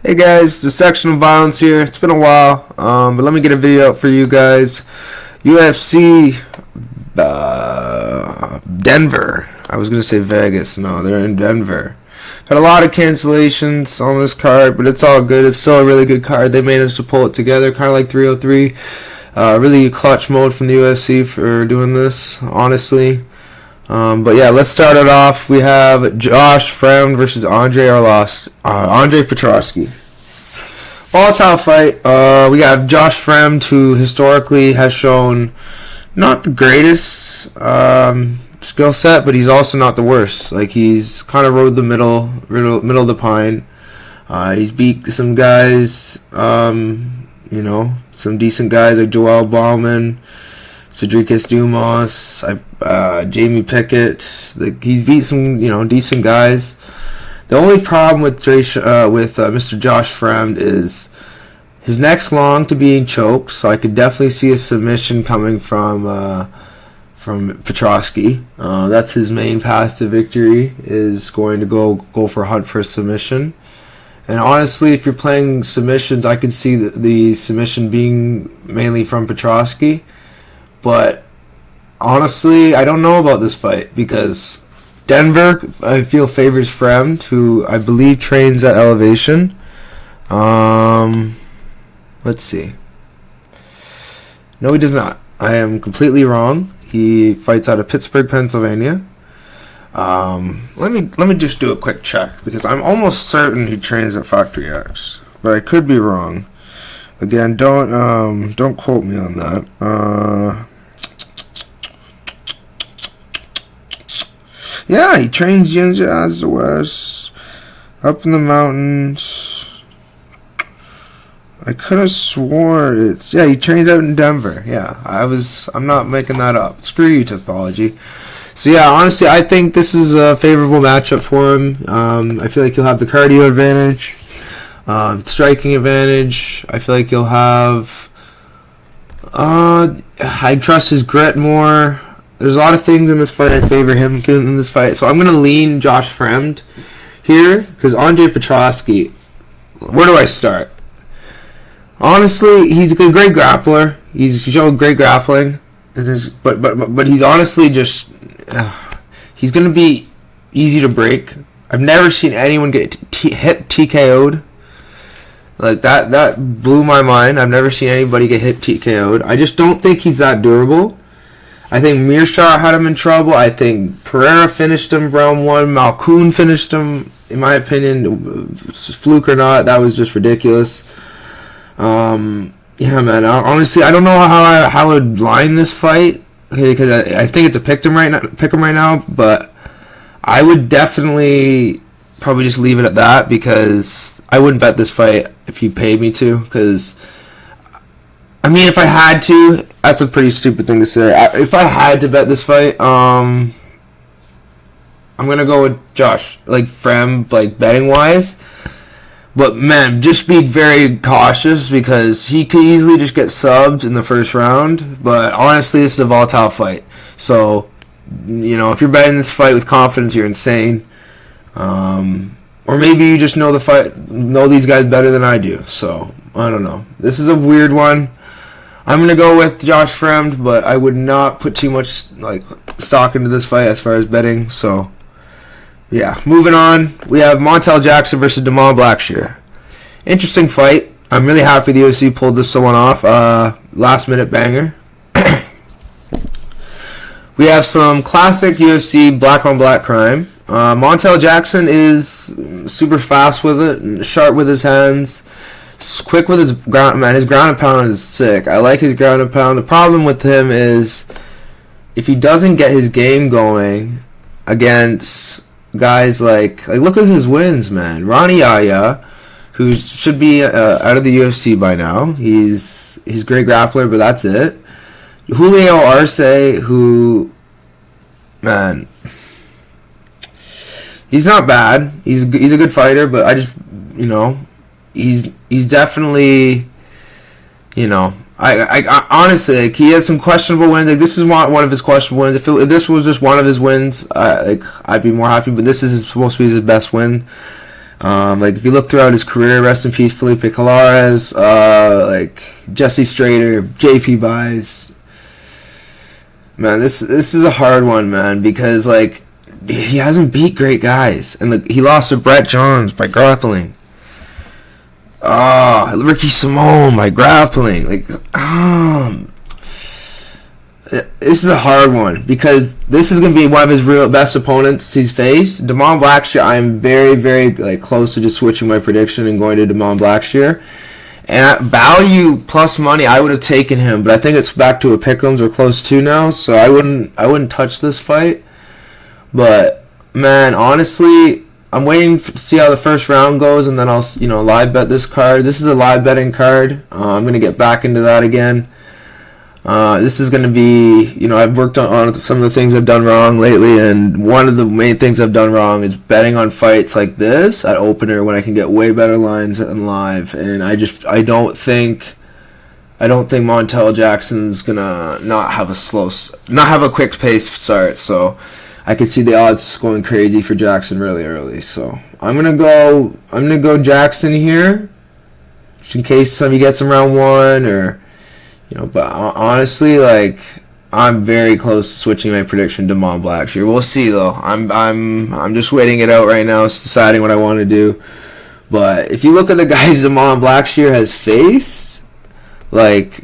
Hey guys, Dissection of Violence here. It's been a while, but let me get a video out for you guys. UFC Denver. I was going to say Vegas. No, they're in Denver. Had a lot of cancellations on this card, but it's all good. It's still a really good card. They managed to pull it together, kind of like 303. Really clutch mode from the UFC for doing this, honestly. But yeah, let's start it off. We have Josh Fremd versus Ange Petroski. Volatile fight. We got Josh Fremd, who historically has shown not the greatest skill set, but he's also not the worst. Like, he's kind of rode the middle of the pine. He's beat some guys, some decent guys like Joel Bauman, Cedricus Dumas, Jamie Pickett. Like, he's beat some, decent guys. The only problem with Mr. Josh Fremd is his neck's long to being choked, so I could definitely see a submission coming from Petroski. That's his main path to victory, is going to go for a hunt for a submission. And honestly, if you're playing submissions, I could see the submission being mainly from Petroski. But honestly, I don't know about this fight because Denver, I feel, favors Fremd, who I believe trains at Elevation. Let's see. No, he does not. I am completely wrong. He fights out of Pittsburgh, Pennsylvania. Let me just do a quick check because I'm almost certain he trains at Factory X, but I could be wrong. Again, don't quote me on that. Yeah, he trains Ginger as the West, up in the mountains. I could have swore he trains out in Denver. Yeah, I'm not making that up. Screw you, Technology. So yeah, honestly, I think this is a favorable matchup for him. I feel like he'll have the cardio advantage, striking advantage. I feel like he'll have. I trust his grit more. There's a lot of things in this fight I favor him in this fight, so I'm going to lean Josh Fremd here because Ange Petroski. Where do I start? Honestly, he's a great grappler. He's shown great grappling, but he's honestly just he's going to be easy to break. I've never seen anyone get hit TKO'd like that. That blew my mind. I've never seen anybody get hit TKO'd. I just don't think he's that durable. I think Mearshart had him in trouble. I think Pereira finished him round one. Malkoun finished him, in my opinion, fluke or not, that was just ridiculous. Yeah, man. Honestly, I don't know how I would line this fight because I think it's a pick 'em right now. But I would definitely probably just leave it at that because I wouldn't bet this fight if you paid me to. Because if I had to, that's a pretty stupid thing to say. If I had to bet this fight, I'm gonna go with Josh, like Fremd, like betting wise. But man, just be very cautious because he could easily just get subbed in the first round. But honestly, this is a volatile fight. So, if you're betting this fight with confidence, you're insane. Or maybe you just know these guys better than I do. So, I don't know. This is a weird one. I'm going to go with Josh Fremd, but I would not put too much stock into this fight as far as betting. So, yeah. Moving on, we have Montel Jackson versus Blackshear. Interesting fight. I'm really happy the UFC pulled this one off. Last minute banger. We have some classic UFC black on black crime. Montel Jackson is super fast with it, and sharp with his hands. Quick with his ground, man. His ground and pound is sick. I like his ground and pound. The problem with him is if he doesn't get his game going against guys like look at his wins, man. Mariya, who should be out of the UFC by now. He's a great grappler, but that's it. Julio Arce, who, man, he's not bad. He's a good fighter, but I just he's definitely, I honestly, he has some questionable wins. This is one of his questionable wins. If this was just one of his wins, I'd be more happy. But this is supposed to be his best win. Like if you look throughout his career, rest in peace, Felipe Colares, like Jesse Strader, JP Buys. Man, this is a hard one, man, because like he hasn't beat great guys, and he lost to Brett Johns by grappling. Ricky Simone by grappling. Like, this is a hard one because this is going to be one of his real best opponents he's faced. Damon Blackshear, I'm very, very like close to just switching my prediction and going to Damon Blackshear. And at value plus money, I would have taken him, but I think it's back to a pick'ems or close to now, so I wouldn't touch this fight. But man, honestly, I'm waiting to see how the first round goes, and then I'll live bet this card. This is a live betting card. I'm gonna get back into that again. This is going to be, I've worked on some of the things I've done wrong lately, and one of the main things I've done wrong is betting on fights like this at opener when I can get way better lines than live. And I don't think Montel Jackson's gonna not have a quick pace start. So I could see the odds going crazy for Jackson really early. So I'm gonna go Jackson here, just in case somebody gets him round one or. But honestly, like, I'm very close to switching my prediction to Damon Blackshear. We'll see though. I'm just waiting it out right now, deciding what I want to do. But if you look at the guys Damon Blackshear has faced, like,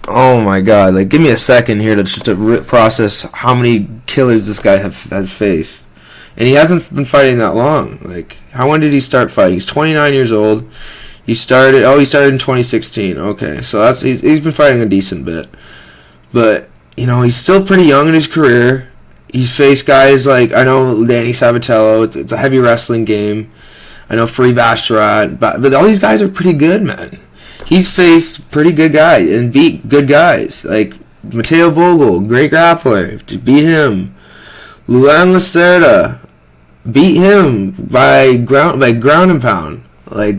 oh my god, like, give me a second here to process how many killers this guy has faced. And he hasn't been fighting that long. Like, when did he start fighting? He's 29 years old. He started in 2016. Okay, so he's been fighting a decent bit. But, he's still pretty young in his career. He's faced guys like, I know Danny Sabatello, it's a heavy wrestling game. I know Free Basharat, but all these guys are pretty good, man. He's faced pretty good guys and beat good guys. Like, Mateo Vogel, great grappler, beat him. Luan Lacerda, beat him by ground and pound. Like,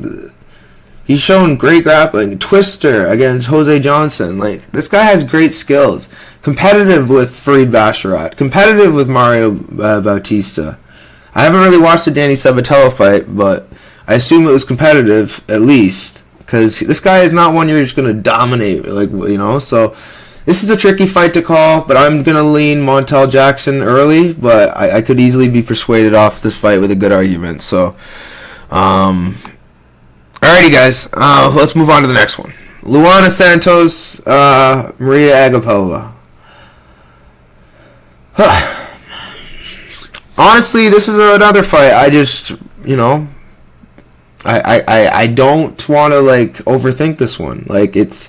he's shown great grappling. Twister against Jose Johnson. Like, this guy has great skills. Competitive with Farid Basharat. Competitive with Mario Bautista. I haven't really watched a Danny Sabatello fight, but I assume it was competitive at least. Because this guy is not one you're just going to dominate. So this is a tricky fight to call, but I'm going to lean Montel Jackson early. But I could easily be persuaded off this fight with a good argument. So, alrighty, guys. Let's move on to the next one. Luana Santos, Mariya Agapova. Honestly, this is another fight. I just, I don't want to overthink this one. It's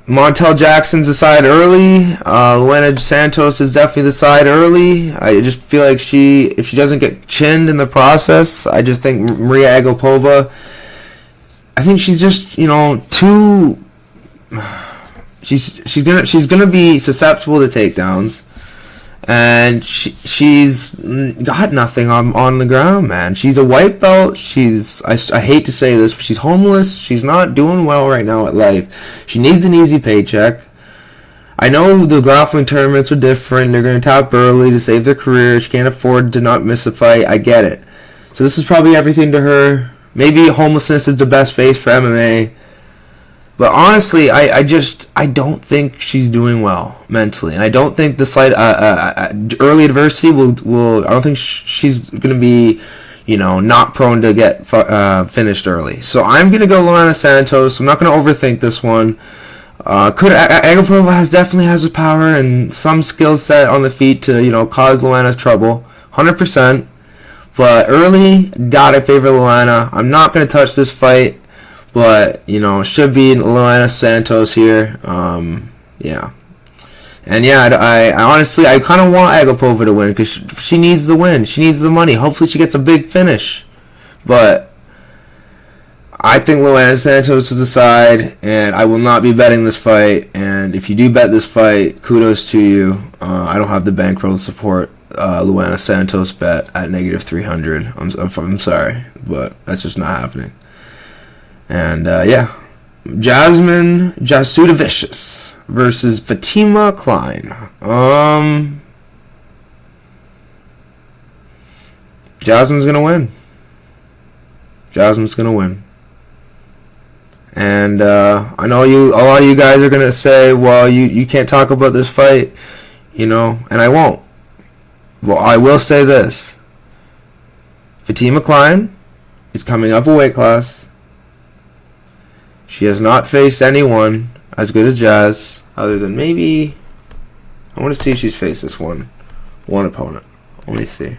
Montel Jackson's the side early. Luana Santos is definitely the side early. I just feel like if she doesn't get chinned in the process, I just think Mariya Agapova. I think she's just, too. She's gonna be susceptible to takedowns, and she's got nothing on the ground, man. She's a white belt. I hate to say this, but she's homeless. She's not doing well right now at life. She needs an easy paycheck. I know the grappling tournaments are different. They're gonna tap early to save their career. She can't afford to not miss a fight. I get it. So this is probably everything to her. Maybe homelessness is the best base for MMA. But honestly, I don't think she's doing well mentally. And I don't think the slight early adversity will I don't think she's going to be, not prone to get finished early. So I'm going to go Luana Santos. I'm not going to overthink this one. Agapova definitely has the power and some skill set on the feet to, cause Luana trouble. 100%. But early, gotta favor Luana. I'm not going to touch this fight, but, should be Luana Santos here. Yeah. And yeah, I honestly, I kind of want Agapova to win because she needs the win. She needs the money. Hopefully she gets a big finish. But I think Luana Santos is the side, and I will not be betting this fight. And if you do bet this fight, kudos to you. I don't have the bankroll to support Luana Santos bet at negative 300. I'm sorry, but that's just not happening. And yeah, Jasmine Jasudavicius versus Fatima Kline. Jasmine's gonna win. Jasmine's gonna win. And I know a lot of you guys are gonna say, well, you can't talk about this fight, and I won't. Well, I will say this: Fatima Kline is coming up a weight class. She has not faced anyone as good as Jazz, other than maybe. I want to see if she's faced this one opponent. Let me see.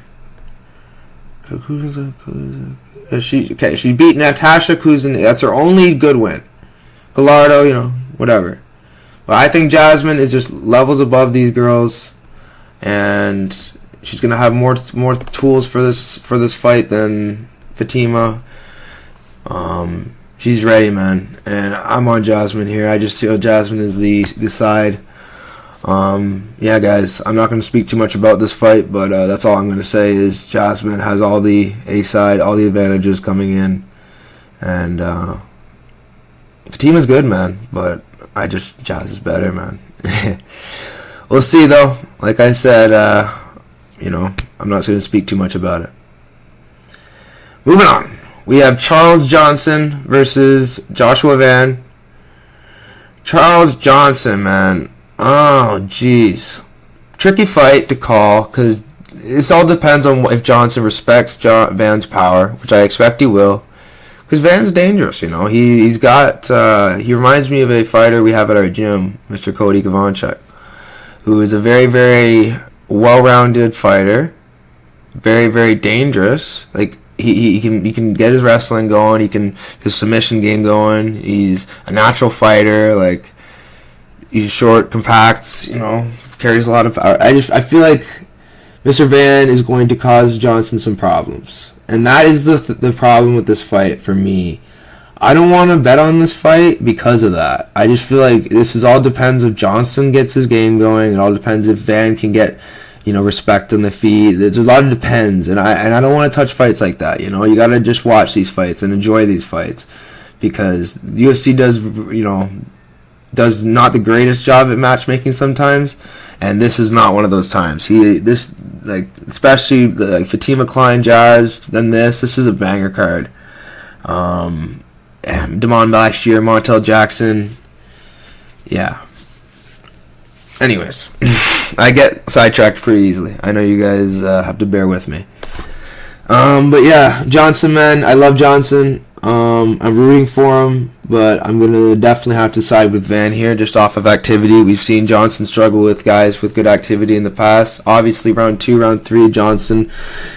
She beat Natasha Kuzin. That's her only good win. Gallardo, whatever. But I think Jasmine is just levels above these girls, and she's gonna have more tools for this fight than Fatima. She's ready, man, and I'm on Jasmine here. I just feel Jasmine is the side. Yeah, guys, I'm not going to speak too much about this fight, but that's all I'm going to say is Jasmine has all the A side, all the advantages coming in, and Fatima's good, man, but Jazz is better, man. We'll see, though. Like I said, I'm not going to speak too much about it. Moving on, we have Charles Johnson versus Joshua Van. Charles Johnson, man. Oh, jeez. Tricky fight to call, because this all depends on if Johnson respects Van's power, which I expect he will. Because Van's dangerous, He's got, he reminds me of a fighter we have at our gym, Mr. Cody Gavanchuk, who is a very, very well-rounded fighter. Very, very dangerous. Like, he can get his wrestling going, his submission game going. He's a natural fighter, like, he's short, compact, carries a lot of power. I feel like Mr. Van is going to cause Johnson some problems. And that is the problem with this fight for me. I don't want to bet on this fight because of that. I just feel like this all depends if Johnson gets his game going. It all depends if Van can get, respect on the feet. There's a lot of depends. And I don't want to touch fights like that. You got to just watch these fights and enjoy these fights. Because the UFC does not the greatest job at matchmaking sometimes, and this is not one of those times. Especially Fatima Kline, Jazz, then this is a banger card. Damon Blackshear, Montel Jackson, yeah. Anyways, I get sidetracked pretty easily. I know you guys have to bear with me. But yeah, Johnson, man, I love Johnson. I'm rooting for him, but I'm going to definitely have to side with Van here just off of activity. We've seen Johnson struggle with guys with good activity in the past. Obviously, round 2, round 3, Johnson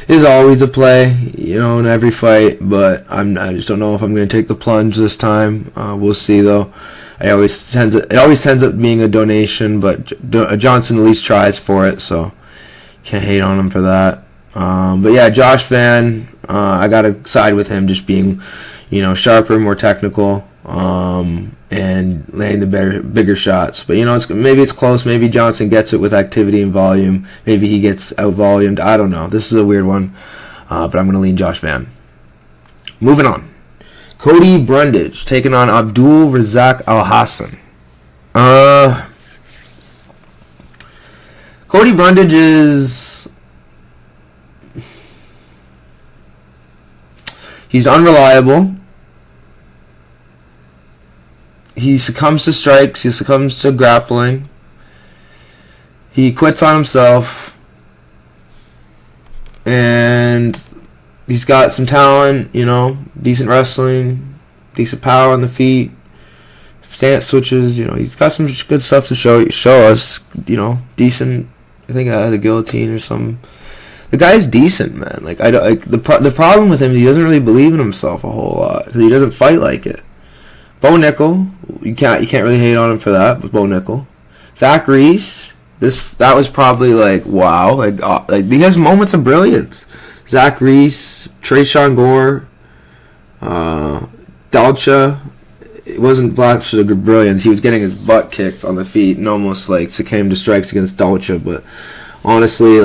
is always a play, in every fight, but I just don't know if I'm going to take the plunge this time. We'll see, though. It always ends up being a donation, but Johnson at least tries for it, so can't hate on him for that. But yeah, Josh Van, I got to side with him just being, sharper, more technical, and laying the bigger shots. But, maybe it's close. Maybe Johnson gets it with activity and volume. Maybe he gets out-volumed. I don't know. This is a weird one, but I'm going to lean Josh Van. Moving on. Cody Brundage taking on Abdul Razak-Alhassan. Cody Brundage is... He's unreliable. He succumbs to strikes. He succumbs to grappling. He quits on himself. And he's got some talent, decent wrestling, decent power on the feet, stance switches, he's got some good stuff to show us, decent, I think the guillotine or something. The guy's decent, man. The problem with him is he doesn't really believe in himself a whole lot because he doesn't fight like it. Bo Nickel, you can't really hate on him for that. But Bo Nickel, Zach Reese, that was probably wow. He has moments of brilliance. Zach Reese, Trayshawn Gore, Dalcha. It wasn't Blackshear brilliance. He was getting his butt kicked on the feet and almost succumbed to strikes against Dalcha. But honestly,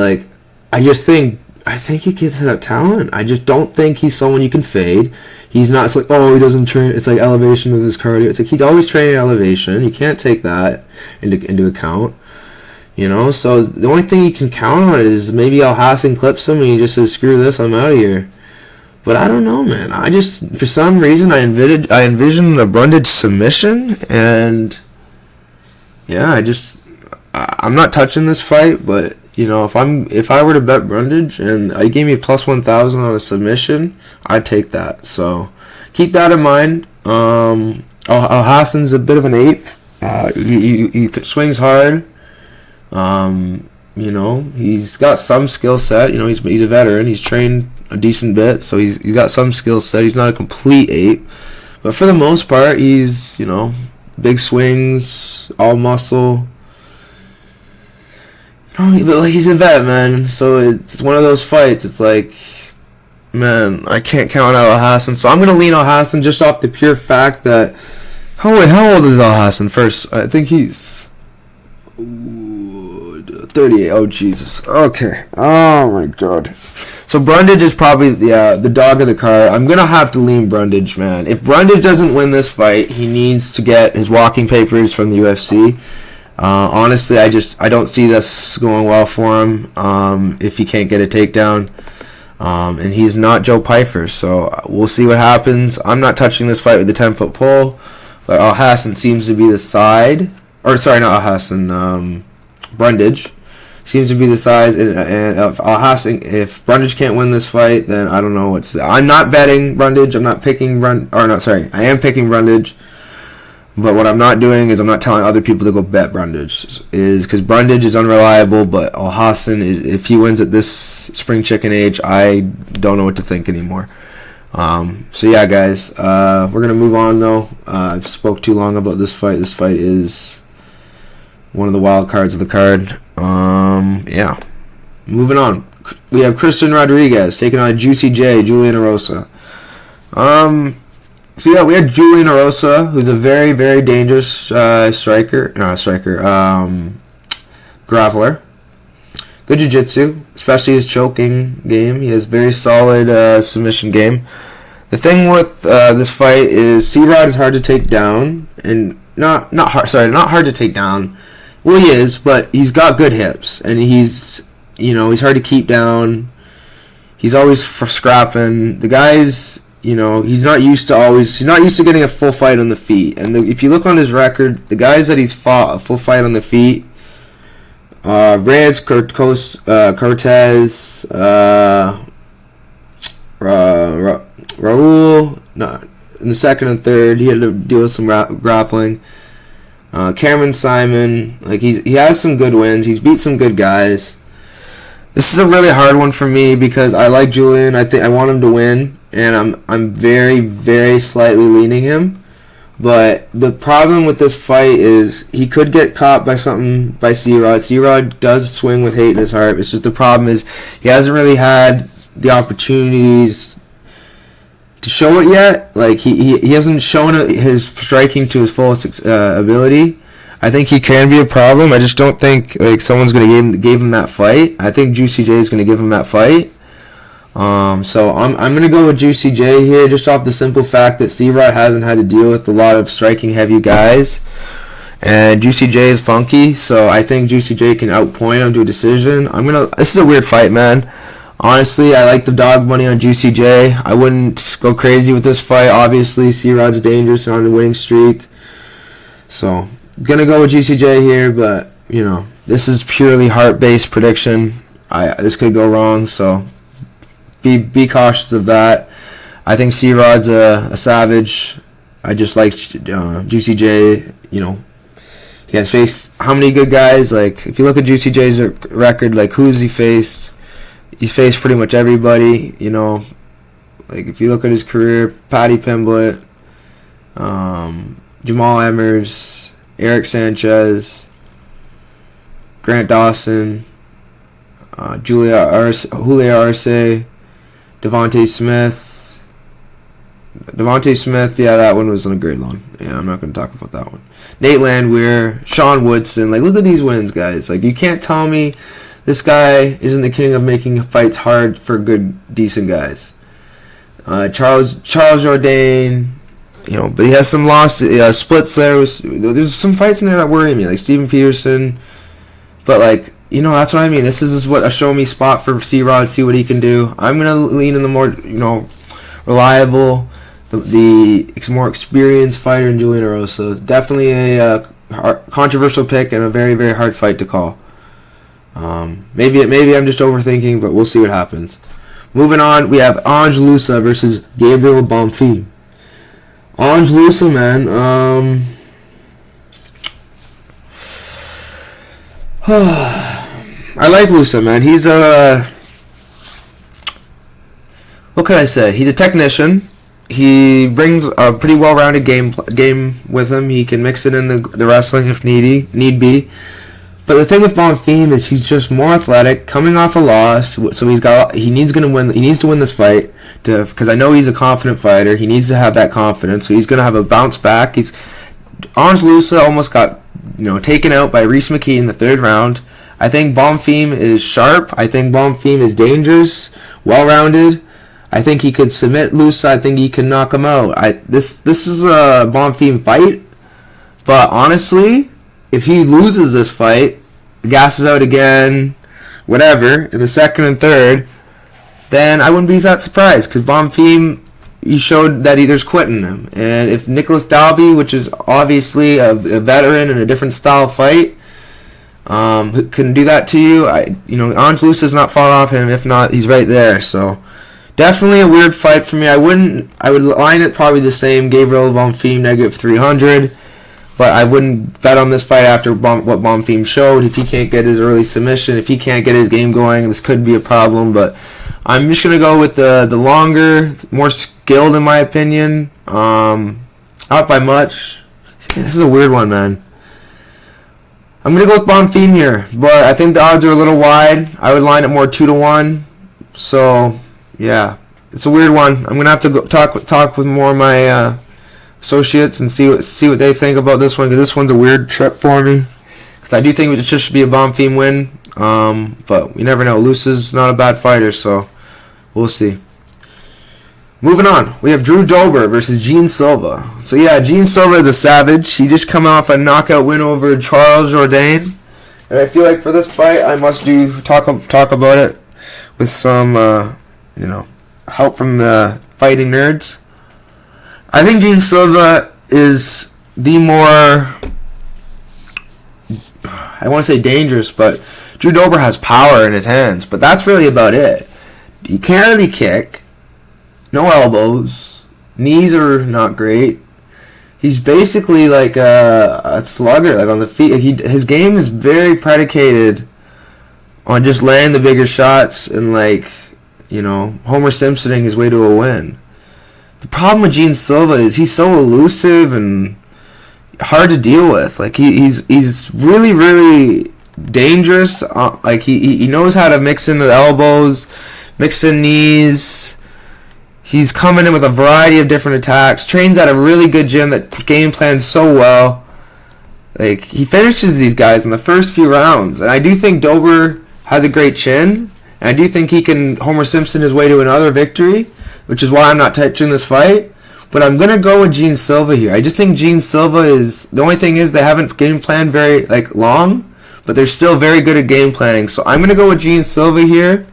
I think he gets that talent. I just don't think he's someone you can fade. He's not. It's he doesn't train. It's elevation of his cardio. It's he's always training elevation. You can't take that into account. So the only thing you can count on is maybe Alhassan clips him and he just says, screw this, I'm out of here. But I don't know, man. I just, for some reason, I envisioned a Brundage submission, and yeah, I'm not touching this fight, but you know, if I were to bet Brundage and I gave me plus 1,000 on a submission, I'd take that. So keep that in mind. Alhassan's a bit of an ape. He swings hard. You know, he's got some skill set. You know, he's a veteran. He's trained a decent bit, so he's got some skill set. He's not a complete ape, but for the most part, he's, you know, big swings, all muscle. No, but like, he's a vet, man. So it's one of those fights. It's like, man, I can't count out Alhassan, so I'm gonna lean Alhassan just off the pure fact that. How old is Alhassan? First, I think he's 38. Oh Jesus. Okay. Oh my God. So Brundage is probably the dog of the card. I'm gonna have to lean Brundage, man. If Brundage doesn't win this fight, he needs to get his walking papers from the UFC. Honestly, I don't see this going well for him if he can't get a takedown. And he's not Joe Pyfer, so we'll see what happens. I'm not touching this fight with the 10-foot pole, but Alhassan seems to be the side. Or sorry, not Alhassan. Brundage seems to be the size, and if Brundage can't win this fight, then I don't know what's. I'm not betting Brundage. I'm not picking I am picking Brundage, but what I'm not doing is I'm not telling other people to go bet Brundage, is because Brundage is unreliable. But Alhassan, if he wins at this spring chicken age, I don't know what to think anymore. So yeah, guys, we're gonna move on though. I've spoke too long about this fight. This fight is one of the wild cards of the card. Yeah. Moving on. We have Christian Rodriguez taking on Juicy J, Julian Erosa. So yeah, we had Julian Erosa, who's a very, very dangerous grappler. Good jiu-jitsu, especially his choking game. He has very solid submission game. The thing with this fight is C-Rod is hard to take down, and not hard to take down. Well, he is, but he's got good hips, and he's hard to keep down. He's always scrapping. The guy's, he's not used to getting a full fight on the feet. And if you look on his record, the guys that he's fought a full fight on the feet, Reyes, Cortez, Raul, in the second and third, he had to deal with some grappling. Cameron Simon, he has some good wins. He's beat some good guys. This is a really hard one for me because I like Julian. I want him to win, and I'm very, very slightly leaning him. But the problem with this fight is he could get caught by something by C-Rod. C-Rod does swing with hate in his heart. It's just the problem is he hasn't really had the opportunities to show it yet. He hasn't shown his striking to his fullest ability. I think he can be a problem. I just don't think someone's going to give him that fight. I think Juicy J is going to give him that fight. So I'm going to go with Juicy J here, just off the simple fact that C-Rod hasn't had to deal with a lot of striking heavy guys, and Juicy J is funky. So I think Juicy J can outpoint him to a decision. This is a weird fight, man. Honestly, I like the dog money on Juicy J. I wouldn't go crazy with this fight. Obviously, C-Rod's dangerous and on a winning streak. So, gonna go with Juicy J here, but, this is purely heart-based prediction. This could go wrong, so be cautious of that. I think C-Rod's a savage. I just like Juicy J, He has faced how many good guys? If you look at Juicy J's record, who's he faced? He's faced pretty much everybody, if you look at his career, Paddy Pimblett, Jamal Emmers, Eric Sanchez, Grant Dawson, Julio Arce, Devontae Smith, yeah, that one was on a great one. Yeah, I'm not going to talk about that one. Nate Landwehr, Sean Woodson, look at these wins, guys. You can't tell me this guy isn't the king of making fights hard for good, decent guys. Charles Jourdain, but he has some splits there. There's some fights in there that worry me, like Steven Peterson. But that's what I mean. This is what a show me spot for C-Rod. See what he can do. I'm gonna lean in the more reliable, the more experienced fighter in Julian Erosa. Definitely a controversial pick and a very, very hard fight to call. Maybe I'm just overthinking, but we'll see what happens. Moving on, we have Ange Loosa versus Gabriel Bonfim. Ange Loosa, man. I like Loosa, man. He's what can I say? He's a technician. He brings a pretty well-rounded game with him. He can mix it in the wrestling if need be. But the thing with Bonfim is he's just more athletic, coming off a loss. So he needs to win this fight because I know he's a confident fighter. He needs to have that confidence. So he's gonna have a bounce back. Ange Loosa almost got taken out by Reese McKee in the 3rd round. I think Bonfim is sharp. I think Bonfim is dangerous, well-rounded. I think he could submit Loosa. I think he can knock him out. This is a Bonfim fight, but honestly, if he loses this fight, gasses out again, whatever, in the 2nd and 3rd, then I wouldn't be that surprised because Bonfim, he showed that there's quit in him. And if Nicholas Dalby, which is obviously a veteran in a different style fight, who can do that to you, Ange Loosa is not far off him. If not, he's right there. So definitely a weird fight for me. I would line it probably the same. Gabriel Bonfim -300. But I wouldn't bet on this fight after what Bonfim showed. If he can't get his early submission, if he can't get his game going, this could be a problem. But I'm just going to go with the longer, more skilled in my opinion. Not by much. This is a weird one, man. I'm going to go with Bonfim here. But I think the odds are a little wide. I would line it more 2-1. So, yeah. It's a weird one. I'm going to have to talk with more of my associates and see what they think about this one, because this one's a weird trip for me. Because I do think it should be a Bonfim win, but you never know. Loosa's not a bad fighter, so we'll see. Moving on, we have Drew Dober versus Gene Silva. So yeah, Gene Silva is a savage. He just come off a knockout win over Charles Jourdain, and I feel like for this fight I must talk about it with some help from the fighting nerds. I think Gene Silva is the more, I want to say dangerous, but Drew Dober has power in his hands, but that's really about it. He can't really kick, no elbows, knees are not great. He's basically like a slugger, like on the feet. His game is very predicated on just landing the bigger shots and Homer Simpsoning his way to a win. The problem with Gene Silva is he's so elusive and hard to deal with. Like he's really, really dangerous. He knows how to mix in the elbows, mix in knees. He's coming in with a variety of different attacks. Trains at a really good gym that game plans so well. Like he finishes these guys in the first few rounds, and I do think Dober has a great chin, and I do think he can Homer Simpson his way to another victory, which is why I'm not touching this fight. But I'm going to go with Gene Silva here. I just think Gene Silva is... The only thing is they haven't game planned very long, but they're still very good at game planning. So I'm going to go with Gene Silva here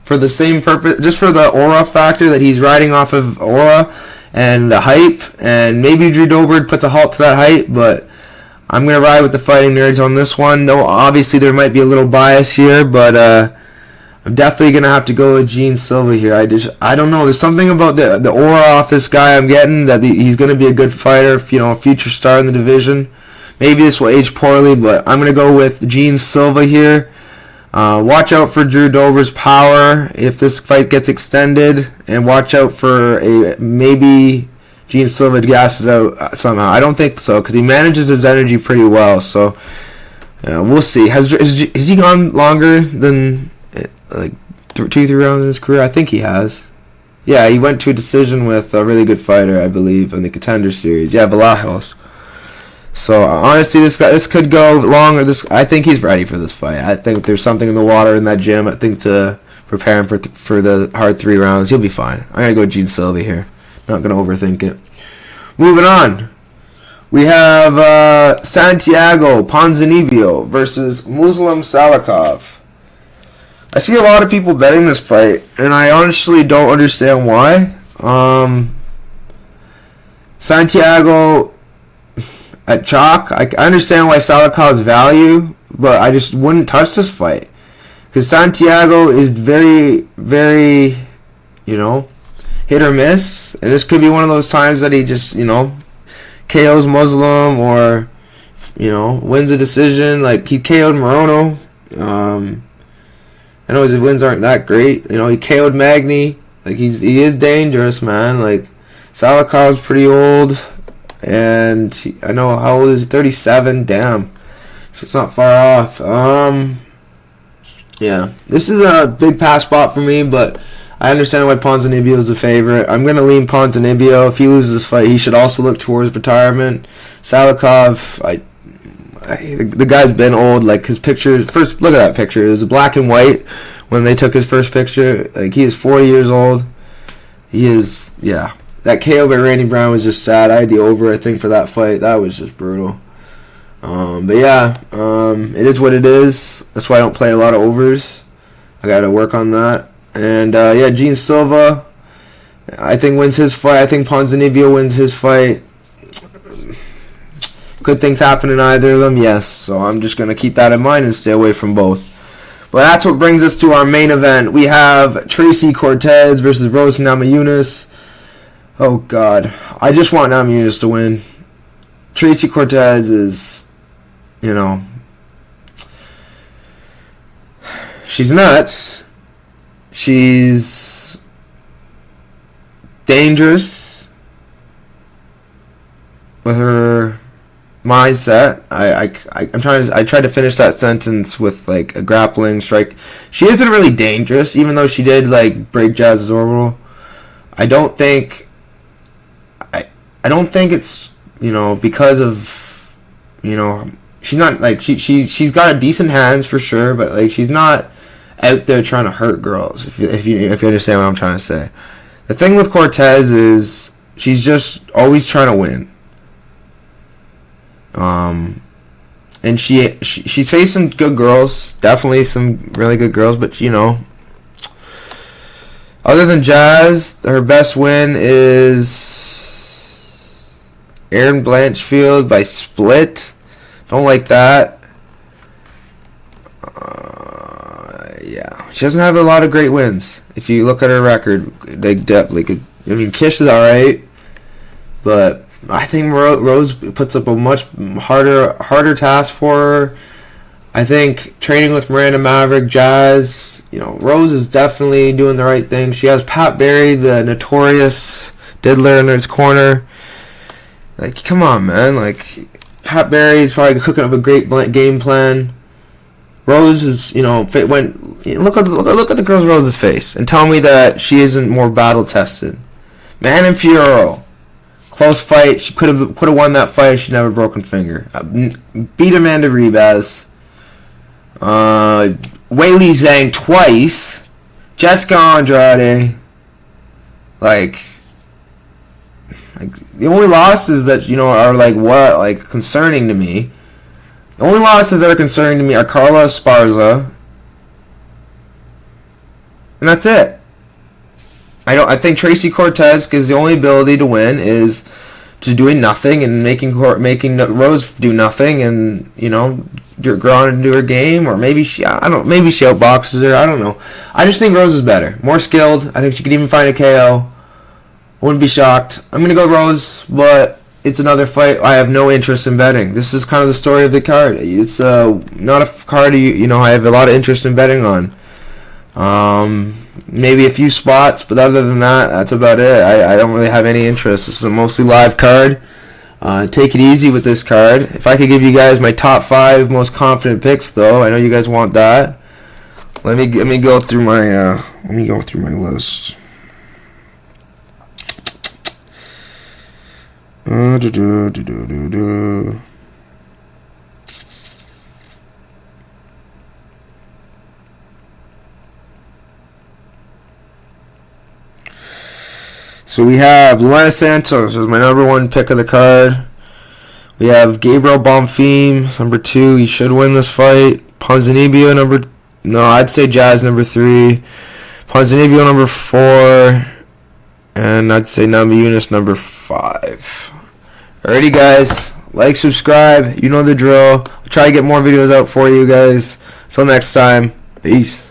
for the same purpose, just for the aura factor that he's riding off of aura and the hype. And maybe Drew Dober puts a halt to that hype, but I'm going to ride with the fighting nerds on this one. No, obviously there might be a little bias here, but... I'm definitely going to have to go with Gene Silva here. I don't know. There's something about the aura off this guy I'm getting that he's going to be a good fighter, a future star in the division. Maybe this will age poorly, but I'm going to go with Gene Silva here. Watch out for Drew Dober's power if this fight gets extended, and watch out for maybe Gene Silva gasses out somehow. I don't think so, because he manages his energy pretty well. So we'll see. Has he gone longer than... 2-3 rounds in his career? I think he has. Yeah, he went to a decision with a really good fighter, I believe, in the Contender Series. Yeah, Valajos. So honestly, this could go longer. I think he's ready for this fight. I think there's something in the water in that gym. I think to prepare him for the hard 3 rounds, he'll be fine. I'm gonna go Gene Silva here. Not gonna overthink it. Moving on, we have Santiago Ponzinibbio versus Muslim Salikhov. I see a lot of people betting this fight, and I honestly don't understand why. Santiago at chalk. I understand why Salikhov's value, but I just wouldn't touch this fight. Because Santiago is very, very, hit or miss. And this could be one of those times that he just, KOs Muslim or, wins a decision. Like, he KO'd Morono. I know his wins aren't that great. He KO'd Magny. Like, he is dangerous, man. Like, Salikhov's pretty old. And I know how old is he? 37. Damn. So it's not far off. Yeah. This is a big pass spot for me, but I understand why Ponzinibbio is the favorite. I'm going to lean Ponzinibbio. If he loses this fight, he should also look towards retirement. Salikhov, the guy's been old. Like, his picture, first, look at that picture. It was black and white when they took his first picture. Like, he is 40 years old. He is, yeah. That KO by Randy Brown was just sad. I had the over, I think, for that fight. That was just brutal. But yeah, it is what it is. That's why I don't play a lot of overs. I got to work on that. And yeah, Gene Silva, I think, wins his fight. I think Ponzinibbio wins his fight. Could things happen in either of them? Yes. So I'm just going to keep that in mind and stay away from both. But that's what brings us to our main event. We have Tracy Cortez versus Razak Namajunas. Oh, God. I just want Namajunas to win. Tracy Cortez is, she's nuts. She's dangerous with her mindset. I tried to finish that sentence with like a grappling strike. She isn't really dangerous, even though she did like break Jazz's orbital. I don't think it's because of she's not like she's got decent hands for sure, but like she's not out there trying to hurt girls. If you understand what I'm trying to say. The thing with Cortez is she's just always trying to win. And she's faced some good girls, definitely some really good girls, but other than Jazz, her best win is Erin Blanchfield by split. Don't like that. Yeah, she doesn't have a lot of great wins. If you look at her record, Kish is alright, but I think Rose puts up a much harder task for her. I think training with Miranda Maverick, Jazz, Rose is definitely doing the right thing. She has Pat Barry, the notorious diddler, in her corner. Like, come on, man. Like, Pat Barry is probably cooking up a great game plan. Rose is, look at the girl's Rose's face and tell me that she isn't more battle tested. Man and Fioro, close fight. She could have won that fight if she never broken finger. Beat Amanda Ribas. Weili Zhang twice. Jessica Andrade. Like the only losses that are concerning to me. The only losses that are concerning to me are Carla Esparza, and that's it. I think Tracy Cortez, because the only ability to win is to doing nothing and making Rose do nothing, and go on and do her game, or maybe she outboxes her. I don't know. I just think Rose is better, more skilled. I think she could even find a KO. I wouldn't be shocked. I'm gonna go Rose, but it's another fight I have no interest in betting. This is kind of the story of the card. It's not a card I have a lot of interest in betting on. Maybe a few spots, but other than that, that's about it. I don't really have any interest. This is a mostly live card. Take it easy with this card. If I could give you guys my top 5 most confident picks, though, I know you guys want that. Let me go through my list. So we have Luana Santos as my number 1 pick of the card. We have Gabriel Bonfim, number 2. He should win this fight. Ponzinibbio, I'd say Jazz, number 3. Ponzinibbio, number 4. And I'd say Namajunas number 5. Alrighty, guys. Like, subscribe. You know the drill. I'll try to get more videos out for you guys. Until next time. Peace.